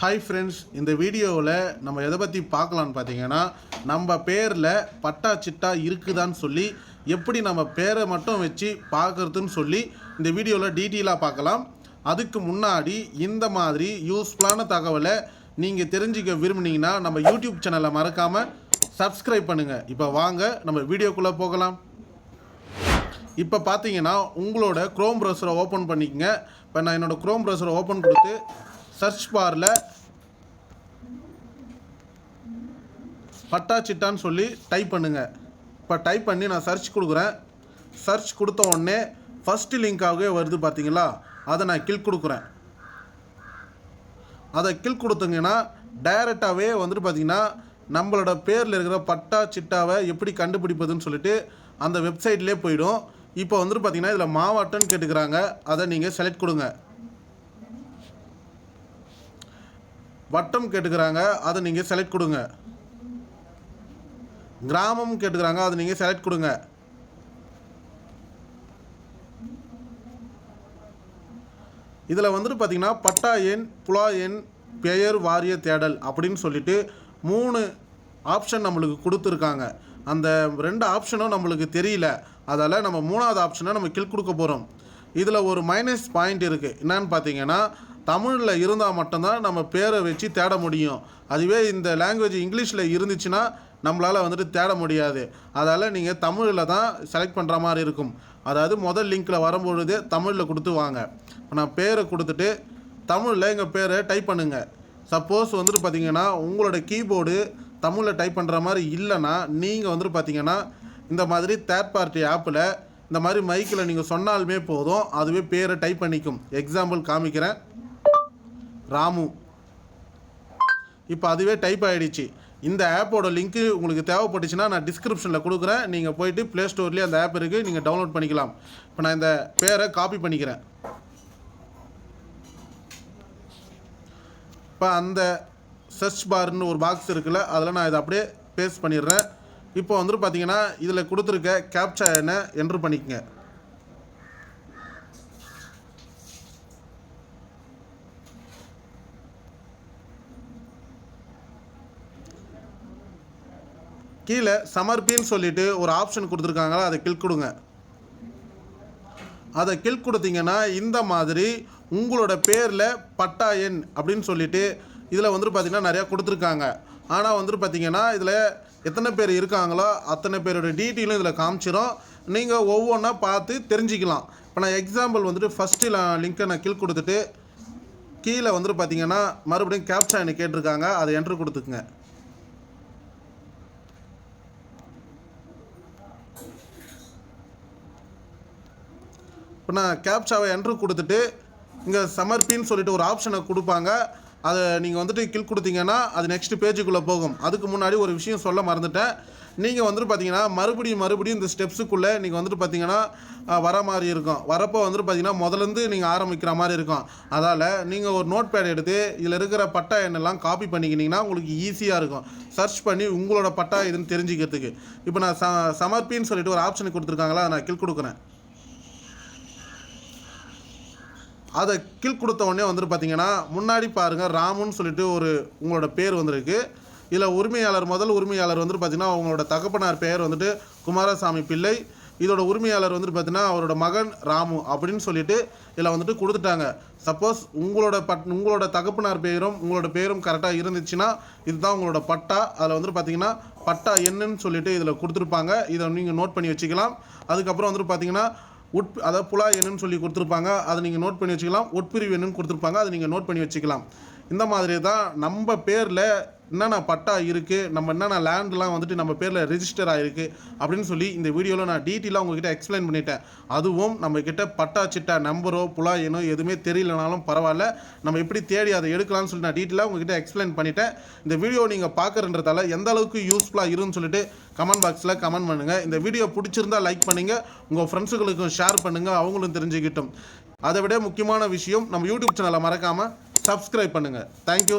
Hi friends, இந்த வீடியோவில் நம்ம எதை பற்றி பார்க்கலான்னு பார்த்தீங்கன்னா, நம்ம பேரில் பட்டா சிட்டா இருக்குதான்னு சொல்லி எப்படி நம்ம பேரை மட்டும் வச்சு பார்க்குறதுன்னு சொல்லி இந்த வீடியோவில் டீட்டெயிலாக பார்க்கலாம். அதுக்கு முன்னாடி இந்த மாதிரி யூஸ்ஃபுல்லான தகவலை நீங்கள் தெரிஞ்சுக்க விரும்புனீங்கன்னா நம்ம யூடியூப் சேனலை மறக்காமல் சப்ஸ்கிரைப் பண்ணுங்கள். இப்போ வாங்க நம்ம வீடியோக்குள்ளே போகலாம். இப்போ பார்த்தீங்கன்னா உங்களோட க்ரோம் ப்ரௌசரை ஓப்பன் பண்ணிக்கங்க. இப்போ நான் என்னோடய க்ரோம் ப்ரௌசரை ஓப்பன் கொடுத்து சர்ச் பாரில் பட்டா சிட்டான்னு சொல்லி டைப் பண்ணுங்கள். இப்போ டைப் பண்ணி நான் சர்ச் கொடுக்குறேன். சர்ச் கொடுத்த உடனே ஃபஸ்ட்டு லிங்காகவே வருது பார்த்தீங்களா, அதை நான் கிளிக் கொடுக்குறேன். அதை கிளிக் கொடுத்தீங்கன்னா டைரெக்டாகவே வந்துட்டு பார்த்தீங்கன்னா நம்மளோட பேரில் இருக்கிற பட்டா சிட்டாவை எப்படி கண்டுபிடிப்பதுன்னு சொல்லிட்டு அந்த வெப்சைட்லேயே போயிடும். இப்போ வந்துட்டு பார்த்தீங்கன்னா இதில் மாவட்டம்னு கேட்டுக்கிறாங்க, அதை நீங்கள் செலக்ட் கொடுங்க. வட்டம் கேட்டுக்கிறாங்க, அதை நீங்கள் செலக்ட் கொடுங்க. கிராமம் கேட்டுக்கிறாங்க, அதை நீங்கள் செலக்ட் கொடுங்க. இதில் வந்துட்டு பார்த்தீங்கன்னா பட்டா எண், புலா எண், பெயர் வாரிய தேடல் அப்படின்னு சொல்லிட்டு 3 ஆப்ஷன் நம்மளுக்கு கொடுத்துருக்காங்க. அந்த 2 ஆப்ஷனும் நம்மளுக்கு தெரியல, அதால் நம்ம 3வது ஆப்ஷனை நம்ம கிளிக் கொடுக்க போகிறோம். இதில் ஒரு மைனஸ் பாயிண்ட் இருக்குது. என்னன்னு பார்த்தீங்கன்னா, தமிழில் இருந்தால் மட்டும்தான் நம்ம பேரை வச்சு தேட முடியும். அதுவே இந்த லாங்குவேஜ் இங்கிலீஷில் இருந்துச்சுன்னா நம்மளால் வந்துட்டு தேட முடியாது. அதால் நீங்கள் தமிழில் தான் செலக்ட் பண்ணுற மாதிரி இருக்கும். அதாவது முதல் லிங்க்கில் வரும்பொழுது தமிழில் கொடுத்து வாங்க. இப்போ நான் பேரை கொடுத்துட்டு தமிழில் எங்கள் பேரை டைப் பண்ணுங்கள். சப்போஸ் வந்துட்டு பார்த்தீங்கன்னா உங்களோட கீபோர்டு தமிழில் டைப் பண்ணுற மாதிரி இல்லைன்னா நீங்கள் வந்துட்டு பார்த்தீங்கன்னா இந்த மாதிரி தேர்ட் பார்ட்டி ஆப்பில் இந்த மாதிரி மைக்கில் நீங்கள் சொன்னாலுமே போதும், அதுவே பேரை டைப் பண்ணிக்கும். எக்ஸாம்பிள் காமிக்கிறேன், ராமு. இப்போ அதுவே டைப் ஆகிடுச்சு. இந்த ஆப்போட லிங்க்கு உங்களுக்கு தேவைப்பட்டுச்சுன்னா நான் டிஸ்கிரிப்ஷனில் கொடுக்குறேன். நீங்கள் போயிட்டு ப்ளே ஸ்டோர்லேயே அந்த ஆப் இருக்குது, நீங்கள் டவுன்லோட் பண்ணிக்கலாம். இப்போ நான் இந்த பேரை காப்பி பண்ணிக்கிறேன். இப்போ அந்த சர்ச் பார்னு ஒரு பாக்ஸ் இருக்குல்ல, அதில் நான் இதை அப்படியே பேஸ்ட் பண்ணிடுறேன். இப்போ வந்துட்டு பார்த்தீங்கன்னா இதில் கொடுத்துருக்க கேப்சா என்ன என்ட்ரு பண்ணிக்கங்க. கீழே சமர்ப்பின்னு சொல்லிட்டு ஒரு ஆப்ஷன் கொடுத்துருக்காங்களா, அதை கிளிக் கொடுங்க. அதை கிளிக் கொடுத்தீங்கன்னா இந்த மாதிரி உங்களோட பேரில் பட்டா எண் அப்படின்னு சொல்லிட்டு இதில் வந்துட்டு பார்த்திங்கன்னா நிறையா கொடுத்துருக்காங்க. ஆனால் வந்துட்டு பார்த்திங்கன்னா இதில் எத்தனை பேர் இருக்காங்களோ அத்தனை பேரோட டீட்டெயிலும் இதில் காமிச்சிடும். நீங்கள் ஒவ்வொன்றா பார்த்து தெரிஞ்சிக்கலாம். இப்போ நான் எக்ஸாம்பிள் வந்துட்டு ஃபஸ்ட்டு லிங்க்கை நான் கிளிக் கொடுத்துட்டு கீழே வந்துட்டு பார்த்திங்கன்னா மறுபடியும் கேப்சா என்ன கேட்டிருக்காங்க, அதை என்ட்ரு கொடுத்துக்குங்க. இப்போ நான் கேப்சாவை என்ட்ரு கொடுத்துட்டு இங்கே சமர்ப்பின்னு சொல்லிட்டு ஒரு ஆப்ஷனை கொடுப்பாங்க. அதை நீங்கள் வந்துட்டு கிளிக் கொடுத்தீங்கன்னா அது நெக்ஸ்ட் பேஜுக்குள்ளே போகும். அதுக்கு முன்னாடி ஒரு விஷயம் சொல்ல மறந்துட்டேன். நீங்கள் வந்துட்டு பார்த்தீங்கன்னா மறுபடியும் இந்த ஸ்டெப்ஸுக்குள்ளே நீங்கள் வந்துட்டு பார்த்தீங்கன்னா வர மாதிரி இருக்கும். வரப்போ வந்துட்டு பார்த்தீங்கன்னா முதலேருந்து நீங்கள் ஆரம்பிக்கிற மாதிரி இருக்கும். அதால் நீங்கள் ஒரு நோட் பேட் எடுத்து இதில் இருக்கிற பட்டா எண்ணெல்லாம் காப்பி பண்ணிக்கிட்டிங்கன்னா உங்களுக்கு ஈஸியாக இருக்கும் சர்ச் பண்ணி உங்களோட பட்டா இதுன்னு தெரிஞ்சுக்கிறதுக்கு. இப்போ நான் சமர்ப்பின்னு சொல்லிட்டு ஒரு ஆப்ஷன் கொடுத்துருக்காங்களா, அதை நான் கிளிக் கொடுக்குறேன். அதை கிளிக் கொடுத்த உடனே வந்துட்டு பார்த்தீங்கன்னா முன்னாடி பாருங்கள் ராமுன்னு சொல்லிட்டு ஒரு உங்களோட பேர் வந்திருக்கு. இதில் உரிமையாளர் முதல் உரிமையாளர் வந்துட்டு பார்த்தீங்கன்னா அவங்களோட தகப்பனார் பெயர் வந்துட்டு குமாரசாமி பிள்ளை. இதோட உரிமையாளர் வந்துட்டு பார்த்தீங்கன்னா அவரோட மகன் ராமு அப்படின்னு சொல்லிட்டு இதில் வந்துட்டு கொடுத்துட்டாங்க. சப்போஸ் உங்களோட தகப்பனார் பெயரும் உங்களோட பேரும் கரெக்டாக இருந்துச்சுன்னா இதுதான் உங்களோட பட்டா. அதில் வந்துட்டு பார்த்தீங்கன்னா பட்டா என்னன்னு சொல்லிட்டு இதில் கொடுத்துருப்பாங்க. இதை நீங்கள் நோட் பண்ணி வச்சுக்கலாம். அதுக்கப்புறம் வந்துட்டு பார்த்தீங்கன்னா அதாவது புலா எண்ணுன்னு சொல்லி கொடுத்துருப்பாங்க, அதை நீங்கள் நோட் பண்ணி வச்சுக்கலாம். உட்பிரிவு எண்ணுன்னு கொடுத்துருப்பாங்க, அதை நீங்கள் நோட் பண்ணி வச்சுக்கலாம். இந்த மாதிரி தான் நம்ம பேரில் என்னென்ன பட்டா இருக்குது, நம்ம என்னென்ன லேண்ட்லாம் வந்துட்டு நம்ம பேரில் ரெஜிஸ்டர் ஆகிருக்கு அப்படின்னு சொல்லி இந்த வீடியோவில் நான் டீட்டெயிலாக உங்கள்கிட்ட எக்ஸ்பிளைன் பண்ணிட்டேன். அதுவும் நம்மக்கிட்ட பட்டா சிட்டா நம்பரோ புலா எண்ணோ எதுவுமே தெரியலனாலும் பரவாயில்ல, நம்ம எப்படி தேடி அதை எடுக்கலாம்னு சொல்லி நான் டீட்டெயிலாக உங்கள்கிட்ட எக்ஸ்பிளைன் பண்ணிட்டேன். இந்த வீடியோ நீங்கள் பார்க்குறன்றதால எந்த அளவுக்கு யூஸ்ஃபுல்லாக இருன்னு சொல்லிட்டு கமெண்ட் பாக்ஸில் கமெண்ட் பண்ணுங்கள். இந்த வீடியோ பிடிச்சிருந்தால் லைக் பண்ணுங்கள், உங்கள் ஃப்ரெண்ட்ஸுகளுக்கும் ஷேர் பண்ணுங்கள், அவங்களும் தெரிஞ்சுக்கிட்டும். அதை விட முக்கியமான விஷயம், நம்ம யூடியூப் சேனலை மறக்காமல் சப்ஸ்கிரைப் பண்ணுங்கள். தேங்க்யூ.